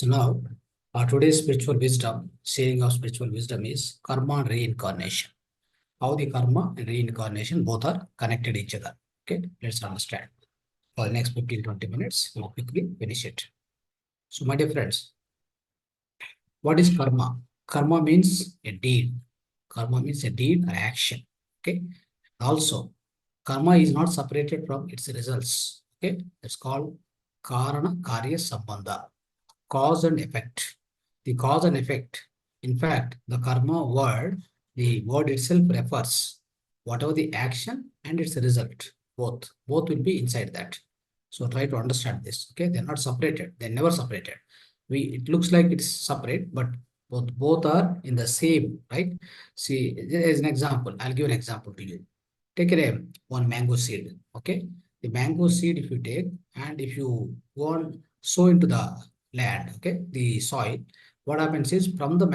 So now, today's spiritual wisdom, sharing of spiritual wisdom is karma and reincarnation. How the karma and reincarnation both are connected each other. Okay, let's understand. For the next 15-20 minutes, we'll quickly finish it. So, my dear friends, what is karma? Karma means a deed. Karma means a deed or action. Okay. Also, karma is not separated from its results. Okay, it's called karana karya sambandha, cause and effect. The cause and effect. In fact, the karma word, the word itself refers whatever the action and its result. Both will be inside that. So try to understand this. Okay, they're not separated. They're never separated. It looks like it's separate, but both are in the same, right? See, as an example, I'll give an example to you. Take one mango seed. Okay, the mango seed, if you take and if you go on sow into the land, okay, the soil, what happens is from the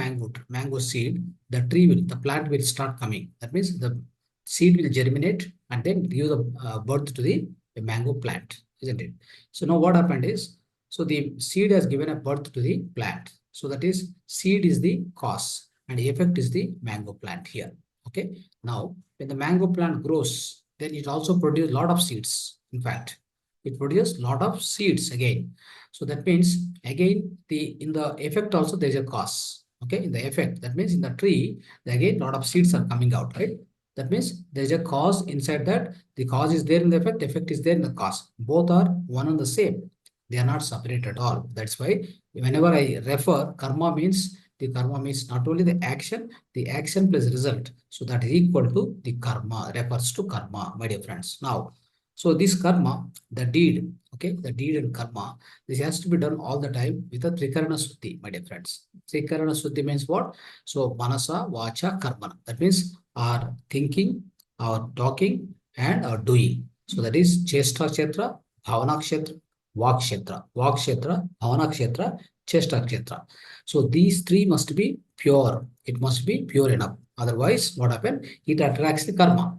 mango seed, the plant will start coming. That means the seed will germinate and then give the birth to the mango plant, isn't it? So now what happened is, so the seed has given a birth to the plant. So that is, seed is the cause and effect is the mango plant here. Okay. Now, when the mango plant grows, then it also produces a lot of seeds. In fact, it produces a lot of seeds again. So that means again in the effect also there is a cause. Okay, in the effect, that means in the tree, again a lot of seeds are coming out, right? That means there is a cause inside that. The cause is there in the effect is there in the cause. Both are one and the same. They are not separate at all. That's why whenever I refer karma means, the karma means not only the action plus result. So that is equal to the karma, refers to karma, my dear friends. Now, so this karma, the deed, okay, the deed and karma, this has to be done all the time with a trikarana suddhi, my dear friends. Trikarana suddhi means what? So manasa, vacha, karmana. That means our thinking, our talking, and our doing. So that is chesta kshetra, bhavana kshetra, vak kshetra, bhavana kshetra, chesta kshetra. So these three must be pure. It must be pure enough. Otherwise, what happens? It attracts the karma.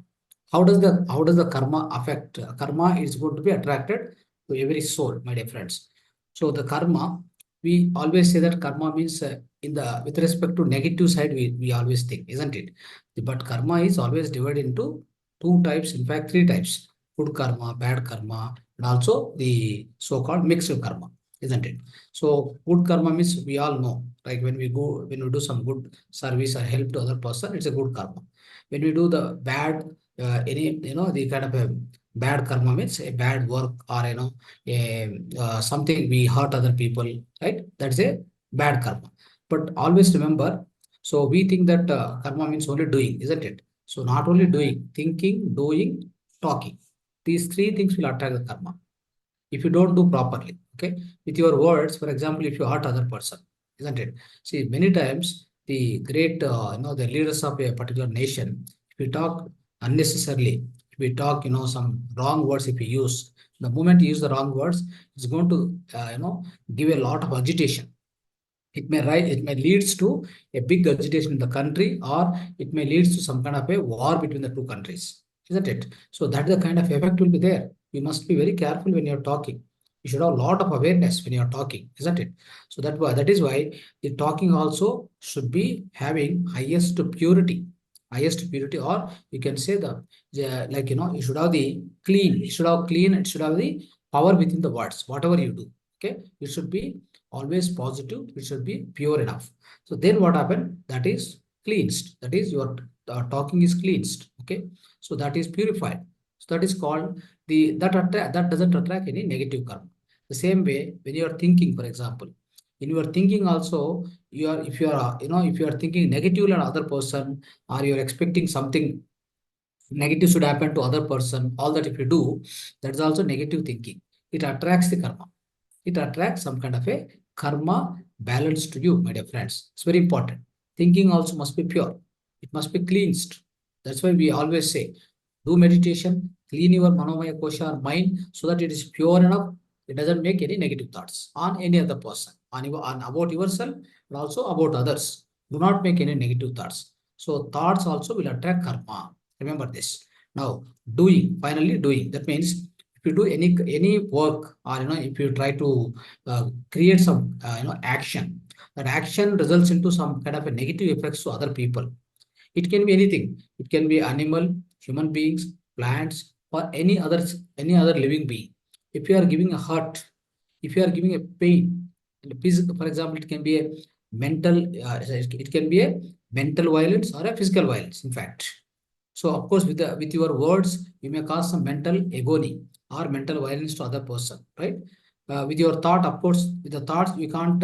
How does the karma affect? Karma is going to be attracted to every soul, my dear friends. So the karma, we always say that karma means with respect to negative side, we always think, isn't it? But karma is always divided into two types, in fact, three types: good karma, bad karma, and also the so-called mixed karma, isn't it? So good karma means we all know, like when we do some good service or help to other person, it's a good karma. When we do the bad, the kind of a bad karma means a bad work or something we hurt other people, right? That's a bad karma. But always remember, so we think that karma means only doing, isn't it? So not only doing, thinking, doing, talking. These three things will attract the karma if you don't do properly. Okay, with your words, for example, if you hurt other person, isn't it? See, many times the great the leaders of a particular nation, if we talk unnecessarily, if we talk some wrong words, if we use, the moment you use the wrong words, it's going to give a lot of agitation. It may leads to a big agitation in the country, or it may leads to some kind of a war between the two countries, isn't it? So that the kind of effect will be there. You must be very careful when you're talking. You should have a lot of awareness when you're talking, isn't it? So that is why the talking also should be having highest purity, or you can say you should have the clean. You should have clean. It should have the power within the words, whatever you do. Okay, it should be always positive. It should be pure enough. So then what happened? That is cleansed. That is your talking is cleansed. Okay, so that is purified. So that is called that doesn't attract any negative karma. The same way, when you are thinking, for example, in your thinking also, if you are thinking negatively on other person, or you are expecting something negative should happen to other person, all that if you do, that is also negative thinking. It attracts the karma. It attracts some kind of a karma balance to you, my dear friends. It's very important. Thinking also must be pure. It must be cleansed. That's why we always say, do meditation, clean your manomaya kosha or mind so that it is pure enough. It doesn't make any negative thoughts on any other person, on about yourself, and also about others. Do not make any negative thoughts. So thoughts also will attract karma. Remember this. Now, finally doing. That means if you do any work, or if you try to create some action, that action results into some kind of a negative effects to other people. It can be anything. It can be animal, human beings, plants, or any other living being. If you are giving a hurt, if you are giving a pain, for example, it can be a mental, it can be a mental violence or a physical violence, in fact. So of course, with your words, you may cause some mental agony or mental violence to other person, right? With your thought, of course, with the thoughts, you can't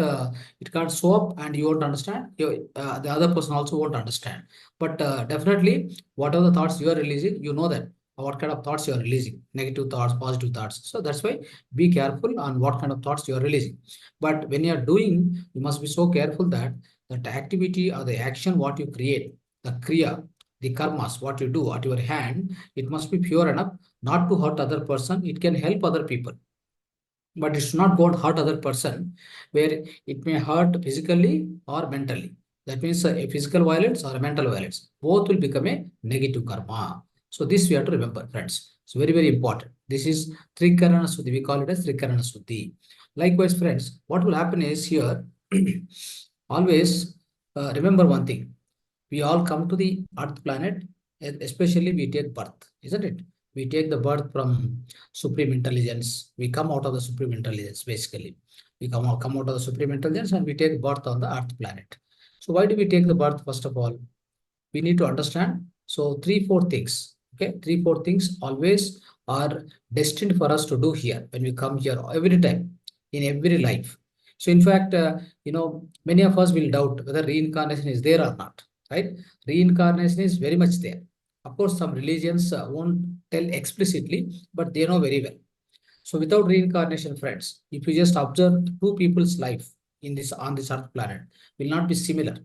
it can't show up, and you won't understand. The other person also won't understand. But definitely, whatever the thoughts you are releasing, you know that what kind of thoughts you are releasing, negative thoughts, positive thoughts. So that's why be careful on what kind of thoughts you are releasing. But when you are doing, you must be so careful that that activity or the action what you create, the kriya, the karmas, what you do at your hand, it must be pure enough not to hurt other person. It can help other people, but it's not going to hurt other person, where it may hurt physically or mentally. That means a physical violence or a mental violence, both will become a negative karma. So this we have to remember, friends. It's very, very important. This is Trikarana Suddhi. We call it as Trikarana Suddhi. Likewise, friends, what will happen is here, always remember one thing. We all come to the Earth planet, especially we take birth, isn't it? We take the birth from Supreme Intelligence. We come out of the Supreme Intelligence, basically. We come out of the Supreme Intelligence and we take birth on the Earth planet. So why do we take the birth, first of all? We need to understand. So three, four things. Okay, three, four things always are destined for us to do here when we come here every time, in every life. So in fact, many of us will doubt whether reincarnation is there or not, right? Reincarnation is very much there. Of course, some religions won't tell explicitly, but they know very well. So without reincarnation, friends, if you just observe two people's life on this earth planet, will not be similar.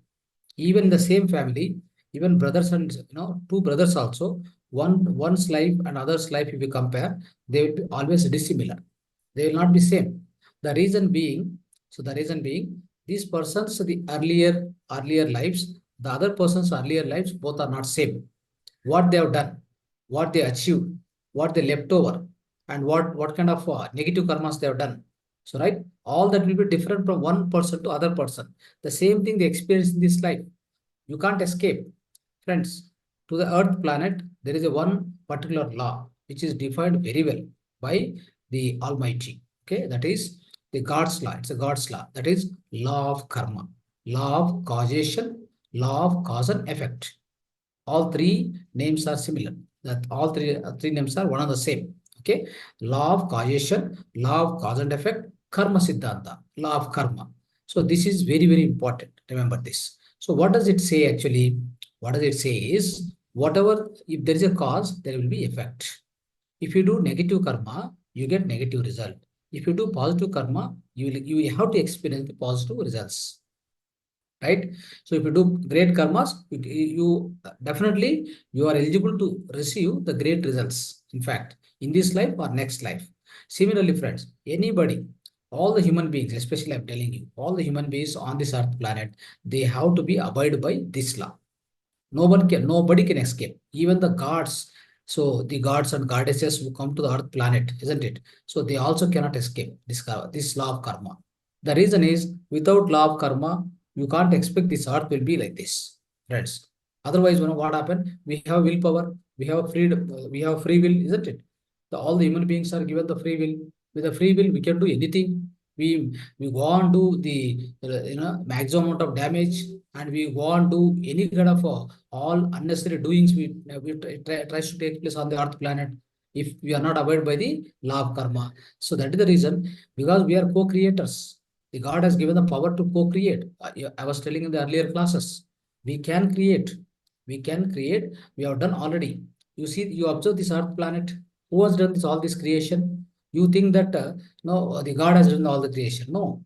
Even in the same family, even brothers and two brothers also, one's life and other's life, if you compare, they will be always dissimilar. They will not be same. The reason being, these persons, the earlier lives, the other person's earlier lives, both are not same. What they have done, what they achieved, what they left over, and what kind of negative karmas they have done. So right, all that will be different from one person to other person. The same thing they experience in this life. You can't escape. Friends, to the Earth planet, there is a one particular law which is defined very well by the Almighty. Okay, that is the God's law. It's a God's law. That is law of karma, law of causation, law of cause and effect. All three names are similar. That all three names are one and the same. Okay, law of causation, law of cause and effect, karma siddhanta, law of karma. So this is very, very important. Remember this. So what does it say actually? What does it say is, whatever, if there is a cause, there will be effect. If you do negative karma, you get negative result. If you do positive karma, you have to experience the positive results. Right? So if you do great karmas, you definitely you are eligible to receive the great results. In fact, in this life or next life. Similarly, friends, anybody, all the human beings, especially I'm telling you, all the human beings on this earth planet, they have to be abide by this law. Nobody can escape. Even the gods. So the gods and goddesses who come to the earth planet, isn't it? So they also cannot escape this law of karma. The reason is, without law of karma, you can't expect this earth will be like this, friends. Otherwise, what happened? We have willpower, we have freedom, we have free will, isn't it? All the human beings are given the free will. With the free will, we can do anything. We go on do the maximum amount of damage, and we go on do any kind of all unnecessary doings we tries to take place on the earth planet, if we are not abide by the law of karma. So that is the reason, because we are co-creators. The God has given the power to co-create. I was telling in the earlier classes, we can create. We can create. We have done already. You see, you observe this earth planet. Who has done all this creation? You think that no, the God has done all the creation. No,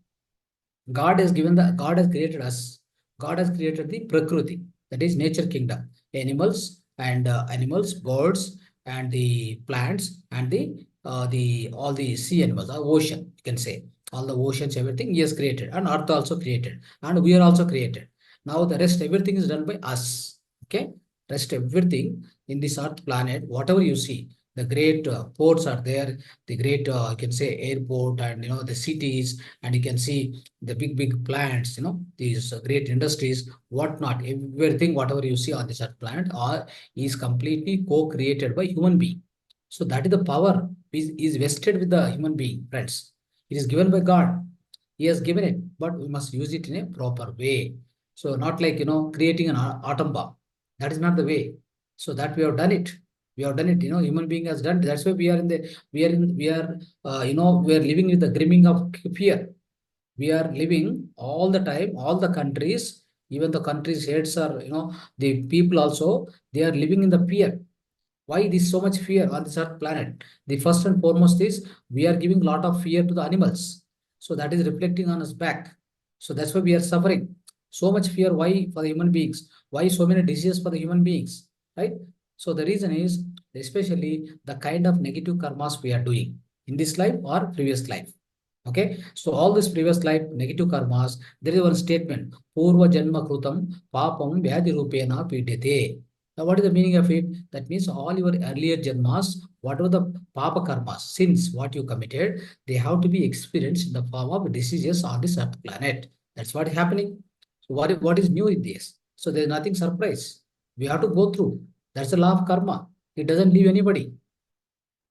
God has created us. God has created the Prakriti, that is nature kingdom, animals, birds, and the plants, and the all the sea animals, ocean, you can say, all the oceans, everything He has created, and Earth also created, and we are also created. Now the rest, everything is done by us. Okay, rest everything in this Earth planet, whatever you see, The great ports are there, the great, you can say airport, and the cities, and you can see the big plants, these great industries, whatnot, everything, whatever you see on this earth planet are is completely co-created by human being. So that is the power is vested with the human being, friends. It is given by God. He has given it, but we must use it in a proper way. So not like, creating an atom bomb. That is not the way. So that we have done it. We have done it. Human being has done. That's why we are in the, we are, we are living with the grimming of fear. We are living all the time, all the countries, even the countries' heads are, the people also, they are living in the fear. Why this so much fear on this earth planet? The first and foremost is we are giving a lot of fear to the animals. So that is reflecting on us back. So that's why we are suffering. So much fear. Why for the human beings? Why so many diseases for the human beings? Right? So the reason is especially the kind of negative karmas we are doing in this life or previous life. Okay, so all this previous life negative karmas, there is one statement: Purva Janma Krutam Papam Vyadi Rupena Pidete. Now, what is the meaning of it? That means all your earlier janmas, whatever the papa karmas, sins, what you committed, they have to be experienced in the form of diseases on this earth planet. That's what is happening. So what is new in this? So there's nothing surprise. We have to go through. That's the law of karma. It doesn't leave anybody.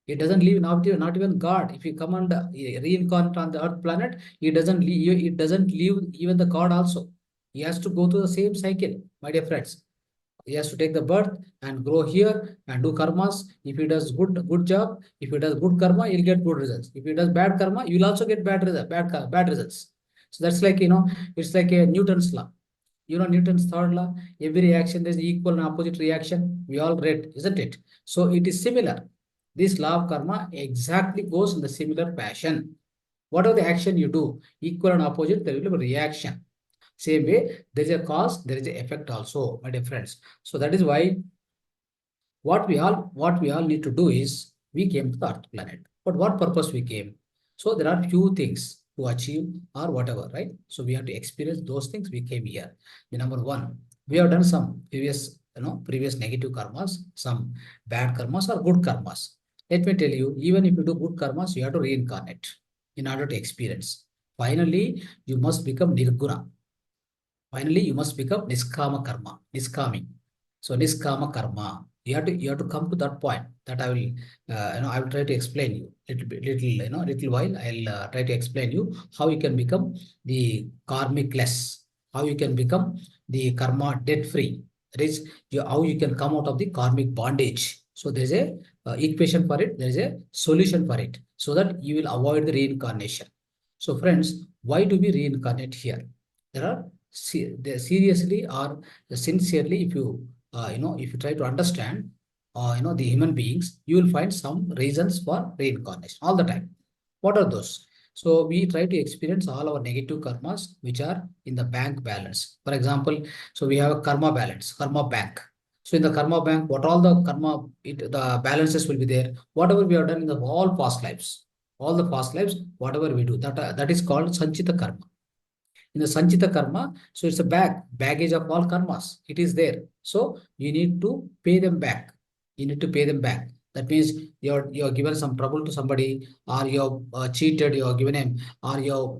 It doesn't leave not even God. If you come and reincarnate on the earth planet, it doesn't leave even the God also. He has to go through the same cycle, my dear friends. He has to take the birth and grow here and do karmas. If he does good job, if he does good karma, he'll get good results. If he does bad karma, you'll also get bad results. So that's like, it's like a Newton's law. Newton's third law, every reaction there's equal and opposite reaction. We all read, isn't it? So it is similar. This law of karma exactly goes in the similar fashion. Whatever the action you do, equal and opposite, there will be a reaction. Same way, there is a cause, there is an effect also, my dear friends. So that is why what we all need to do is we came to the Earth planet. But what purpose we came? So there are few things to achieve or whatever, right? So we have to experience those things. We came here. The number one, we have done some previous negative karmas, some bad karmas or good karmas. Let me tell you, even if you do good karmas, you have to reincarnate in order to experience. Finally, you must become nirguna. Finally, you must become niskama karma, niskami. So niskama karma, you have to come to that point that I will try to explain you little while. I'll try to explain you how you can become the karmic less, how you can become the karma debt free. That is how you can come out of the karmic bondage. So there's a equation for it. There is a solution for it, so that you will avoid the reincarnation. So friends, why do we reincarnate here? There are seriously or sincerely, if you try to understand the human beings, you will find some reasons for reincarnation all the time. What are those? So we try to experience all our negative karmas which are in the bank balance. For example, so we have a karma balance, karma bank. So in the karma bank, what all the karma, the balances will be there. Whatever we have done in the all the past lives, whatever we do, that is called sanchita karma. In the Sanchita karma, so it's a baggage of all karmas. It is there. So you need to pay them back. You need to pay them back. That means you're given some trouble to somebody, or you're cheated, you're given him, or you're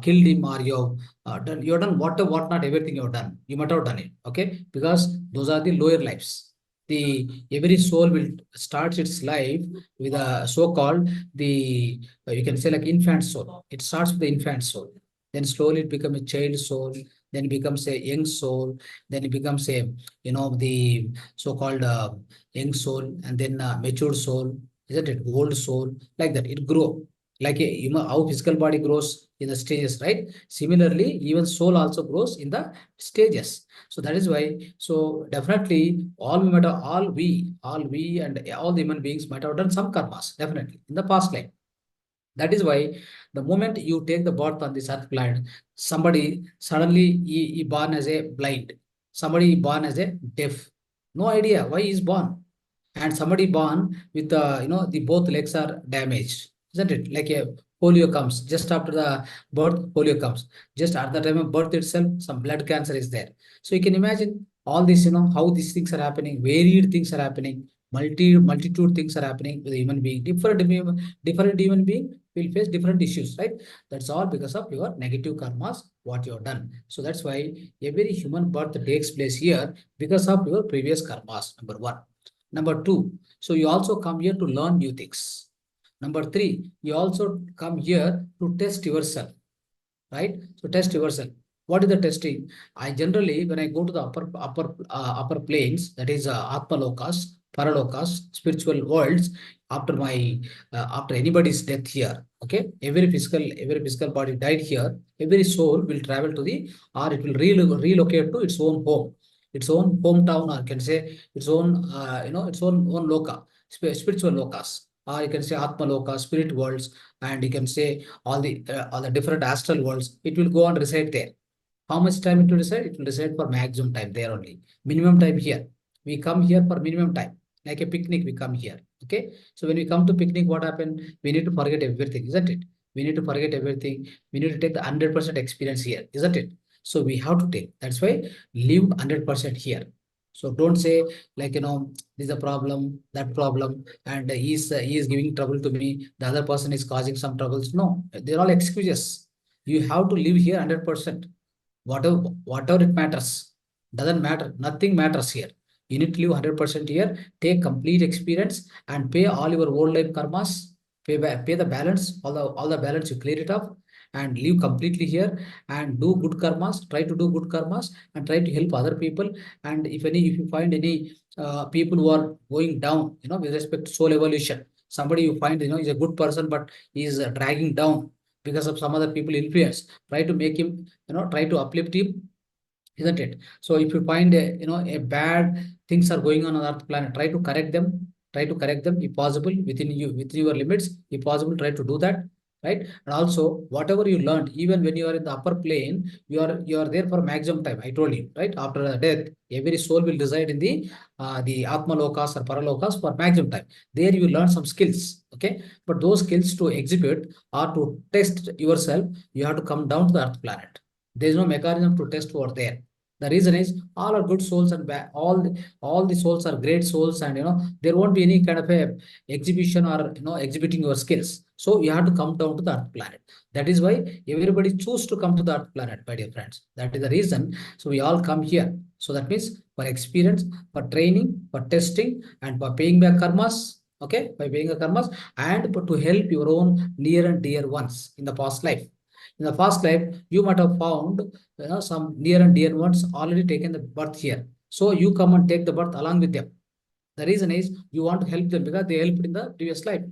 killed him, or you've done what not everything you've done. You might have done it. Okay, because those are the lower lives. The every soul will start its life with a so-called the you can say like infant soul. It starts with the infant soul, then slowly it becomes a child soul, then it becomes a young soul, then it becomes a the so-called young soul, and then mature soul, isn't it, old soul, like that it grow, like how physical body grows in the stages, right? Similarly, even soul also grows in the stages. So that is why, so definitely all we and all the human beings might have done some karmas, definitely in the past life. That is why the moment you take the birth on this earth planet, somebody suddenly he born as a blind, somebody born as a deaf, no idea why he's born, and somebody born with the both legs are damaged, isn't it? Like a polio comes just after the birth, polio comes just at the time of birth itself. Some blood cancer is there. So you can imagine all this, how these things are happening. Varied things are happening. multitude things are happening with a human being. Different human being will face different issues, right? That's all because of your negative karmas, what you have done. So that's why every human birth takes place here because of your previous karmas, number one. Number two, so you also come here to learn new things. Number three, you also come here to test yourself, right? So test yourself. What is the testing? I generally, when I go to the upper planes, that is Atma Lokas, Paralokas, spiritual worlds, after my after anybody's death here, okay, every physical body died here, every soul will travel to the, or it will relocate to its own home, its own hometown, or can say its own its own loka, spiritual lokas, or you can say Atma Loka, spirit worlds, and you can say all the different astral worlds. It will go and reside there. How much time it will reside? It will reside for maximum time there only. Minimum time here. We come here for minimum time. Like a picnic, we come here. Okay. So when we come to picnic, what happened? We need to forget everything, isn't it? We need to forget everything. We need to take the 100% experience here, isn't it? So we have to take. That's why live 100% here. So don't say like, this is a problem, that problem, and he is giving trouble to me. The other person is causing some troubles. No, they're all excuses. You have to live here 100%. Whatever it matters, doesn't matter. Nothing matters here. You need to live 100% here. Take complete experience and pay all your old life karmas. Pay the balance, all the balance you clear it up, and live completely here and do good karmas. Try to do good karmas and try to help other people. And if you find any people who are going down, with respect to soul evolution, somebody you find is a good person but is dragging down because of some other people influence, try to make him, try to uplift him, isn't it? So if you find a bad things are going on Earth planet, try to correct them. Try to correct them if possible within your limits. If possible, try to do that, right? And also, whatever you learned, even when you are in the upper plane, you are there for maximum time. I told you, right? After the death, every soul will reside in the Atma Lokas or Paralokas for maximum time. There you learn some skills, okay? But those skills to exhibit or to test yourself, you have to come down to the Earth planet. There is no mechanism to test over there. The reason is all are good souls and all the souls are great souls, and there won't be any kind of a exhibition or exhibiting your skills. So you have to come down to the Earth planet. That is why everybody choose to come to the Earth planet, my dear friends. That is the reason. So we all come here. So that means for experience, for training, for testing, and for paying back karmas. Okay, by paying the karmas, and to help your own near and dear ones in the past life. In the past life, you might have found some near and dear ones already taken the birth here. So you come and take the birth along with them. The reason is you want to help them because they helped in the previous life.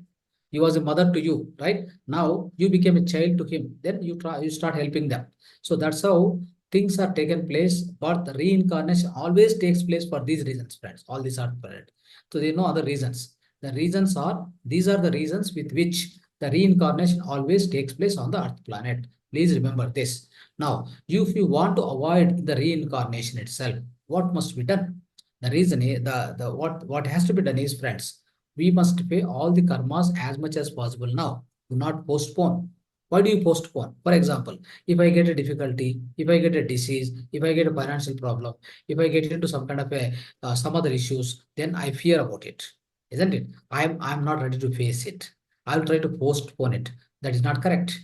He was a mother to you, right? Now you became a child to him. Then you start helping them. So that's how things are taken place. But the reincarnation always takes place for these reasons, friends. All these are present. So there are no other reasons. The reasons are, these are the reasons with which the reincarnation always takes place on the Earth planet. Please remember this. Now, if you want to avoid the reincarnation itself, what must be done? The reason is what has to be done is, friends, we must pay all the karmas as much as possible now. Do not postpone. Why do you postpone? For example, if I get a difficulty, if I get a disease, if I get a financial problem, if I get into some kind of a some other issues, then I fear about it, isn't it? I'm not ready to face it. I'll try to postpone it. That is not correct.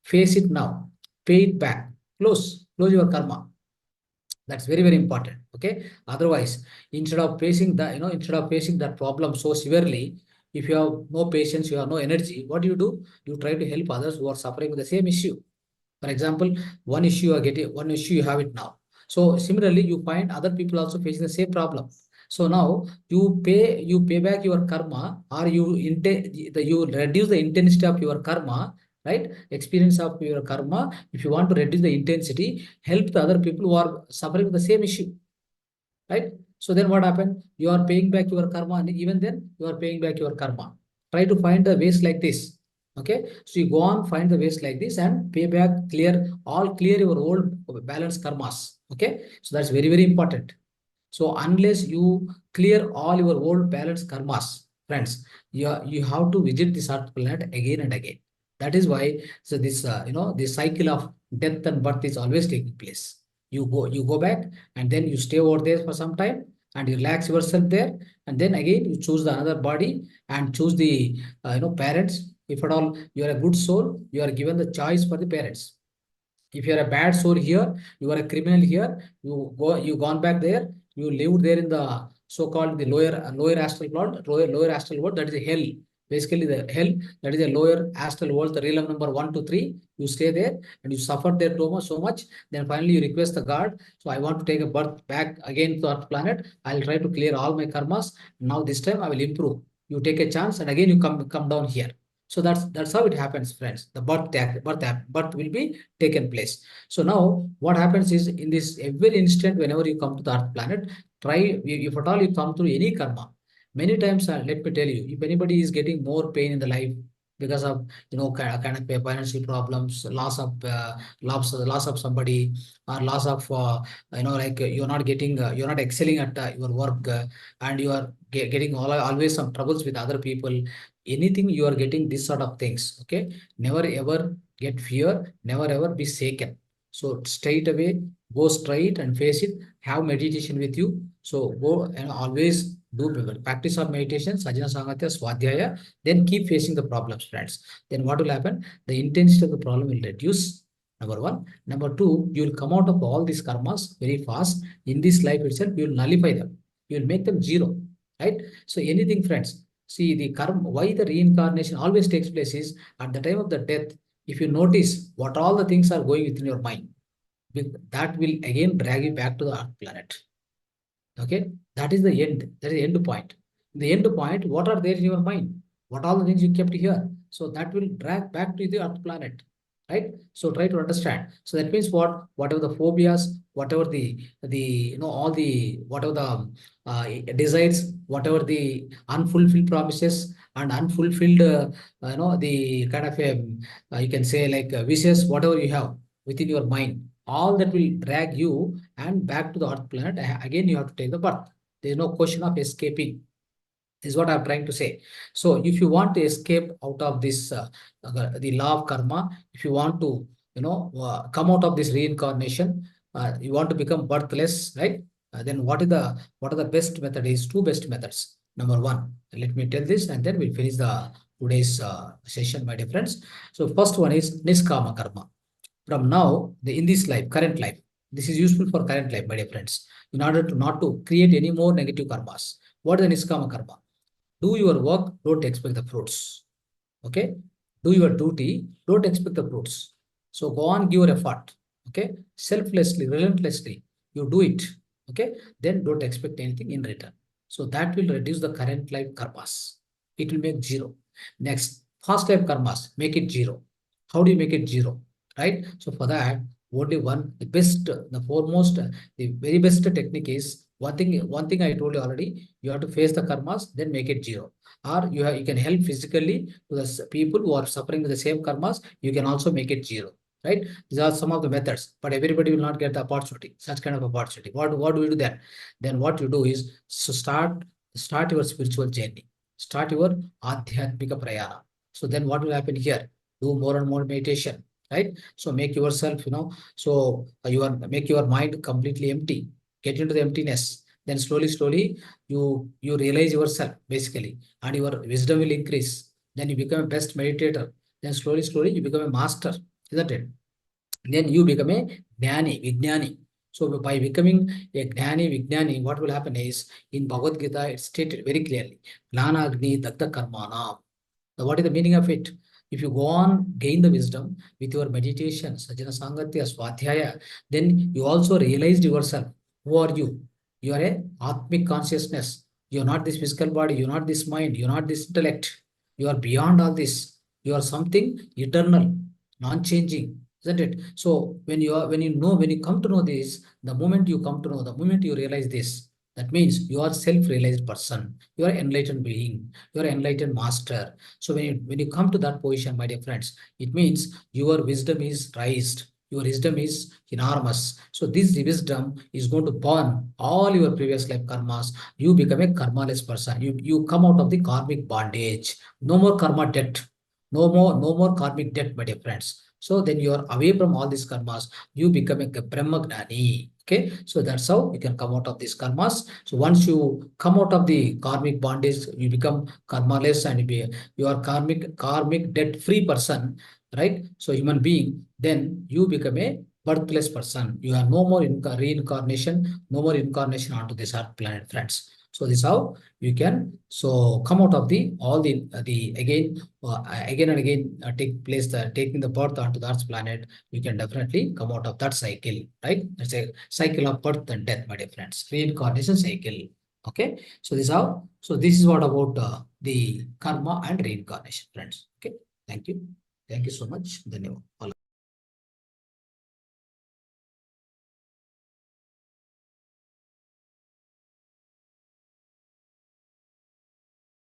Face it now. Pay it back. Close your karma. That's very, very important. Okay. Otherwise, instead of facing that problem so severely, if you have no patience, you have no energy, what do? You try to help others who are suffering with the same issue. For example, one issue you have it now. So similarly, you find other people also facing the same problem. So now you pay back your karma, or you reduce the intensity of your karma, right? Experience of your karma. If you want to reduce the intensity, help the other people who are suffering with the same issue, right? So then what happened? You are paying back your karma, and even then you are paying back your karma. Try to find the ways like this. Okay, so you go on, find the ways like this and pay back, clear your old balance karmas. Okay, so that's very, very important. So unless you clear all your old balance karmas, friends, you have to visit this earth planet again and again. That is why, so this cycle of death and birth is always taking place. You go back, and then you stay over there for some time. and you relax yourself there. And then again, you choose the another body and choose the, parents. If at all you are a good soul, you are given the choice for the parents. If you are a bad soul here, you are a criminal here, you gone back there, you lived there in the so-called the lower astral world, lower astral world, that is a hell. Basically, the hell, that is a lower astral world, the realm number 1 to 3. You stay there and you suffer there so much. Then finally you request the God. So I want to take a birth back again to Earth planet. I'll try to clear all my karmas. Now this time I will improve. You take a chance and again you come down here. So that's how it happens, friends. The birth will be taken place. So now what happens is, in this every instant, whenever you come to the Earth planet, try, if at all you come through any karma, many times, let me tell you, if anybody is getting more pain in the life because of, kind of financial problems, loss of somebody, or loss of, like, you're not excelling at your work, and you are getting always some troubles with other people, anything you are getting this sort of things, okay, never ever get fear, never ever be shaken. So straight away, go straight and face it. Have meditation with you. So go and always do practice of meditation, Sajjana Sangatya, Swadhyaya, then keep facing the problems, friends. Then what will happen? The intensity of the problem will reduce. Number one. Number two, you will come out of all these karmas very fast. In this life itself, you will nullify them. You will make them zero, right? So anything, friends. See, the karma, why the reincarnation always takes place is at the time of the death. If you notice what all the things are going within your mind, that will again drag you back to the Earth planet. Okay, that is the end. That is the end point. The end point, what are there in your mind? What all the things you kept here? So that will drag back to the Earth planet, right? So try to understand. So that means what? Whatever the phobias, whatever the all the whatever the desires, whatever the unfulfilled promises and unfulfilled, the kind of you can say like wishes, whatever you have within your mind, all that will drag you and back to the Earth planet. Again, you have to take the birth. There is no question of escaping. This is what I'm trying to say. So if you want to escape out of this, the law of karma, if you want to, come out of this reincarnation, you want to become birthless, right? Then what are the best method? Is two best methods. Number one, let me tell this, and then we'll finish the today's session, my dear friends. So first one is niskama karma. From now, in this life, current life, this is useful for current life, my dear friends, in order to not to create any more negative karmas. What is the niskama karma? Do your work, don't expect the fruits. Okay? Do your duty, don't expect the fruits. So go on, give your effort. Okay? Selflessly, relentlessly, you do it. Okay? Then don't expect anything in return. So that will reduce the current life karmas. It will make zero. Next, past life karmas, make it zero. How do you make it zero? Right? So for that, only one, the best, the foremost, the very best technique is one thing I told you already. You have to face the karmas, then make it zero. Or you can help physically to the people who are suffering with the same karmas. You can also make it zero. Right? These are some of the methods, but everybody will not get the opportunity, such kind of opportunity. What do we do then? Then what you do is, so start your spiritual journey. Start your adhyatmika prayana. So then what will happen here? Do more and more meditation, right? So make yourself, make your mind completely empty. Get into the emptiness. Then slowly, you realize yourself basically, and your wisdom will increase. Then you become a best meditator. Then slowly, you become a master, isn't it? Then you become a Jnani, Vijnani. So by becoming a Jnani, Vijnani, what will happen is, in Bhagavad Gita, it's stated very clearly, Jnana Agni Dagda Karmana. Now, what is the meaning of it? If you go on, gain the wisdom with your meditation, Sajjana Sangatya, Swadhyaya, then you also realized yourself. Who are you? You are a Atmic consciousness. You are not this physical body. You are not this mind. You are not this intellect. You are beyond all this. You are something eternal, non-changing, isn't it? So when you come to know this, the moment you come to know, the moment you realize this, that means you are self-realized person. You are enlightened being. You are enlightened master. So when you come to that position, my dear friends, it means your wisdom is raised. Your wisdom is enormous. So this wisdom is going to burn all your previous life karmas. You become a karmaless person. You come out of the karmic bondage. No more karma debt. No more karmic debt, my dear friends. So then you are away from all these karmas. You become a Brahma Gnani. Okay, so that's how you can come out of these karmas. So once you come out of the karmic bondage, you become karmaless and you are karmic debt-free person, right? So human being, then you become a birthless person. You are no more reincarnation, no more incarnation onto this earth planet, friends. So this is how you can come out of the all the again and again take place taking the birth onto the earth's planet. You can definitely come out of that cycle, right? It's a cycle of birth and death, my dear friends. Reincarnation cycle. Okay, so this is what about the karma and reincarnation, friends. Okay, thank you so much. Dhanyavad.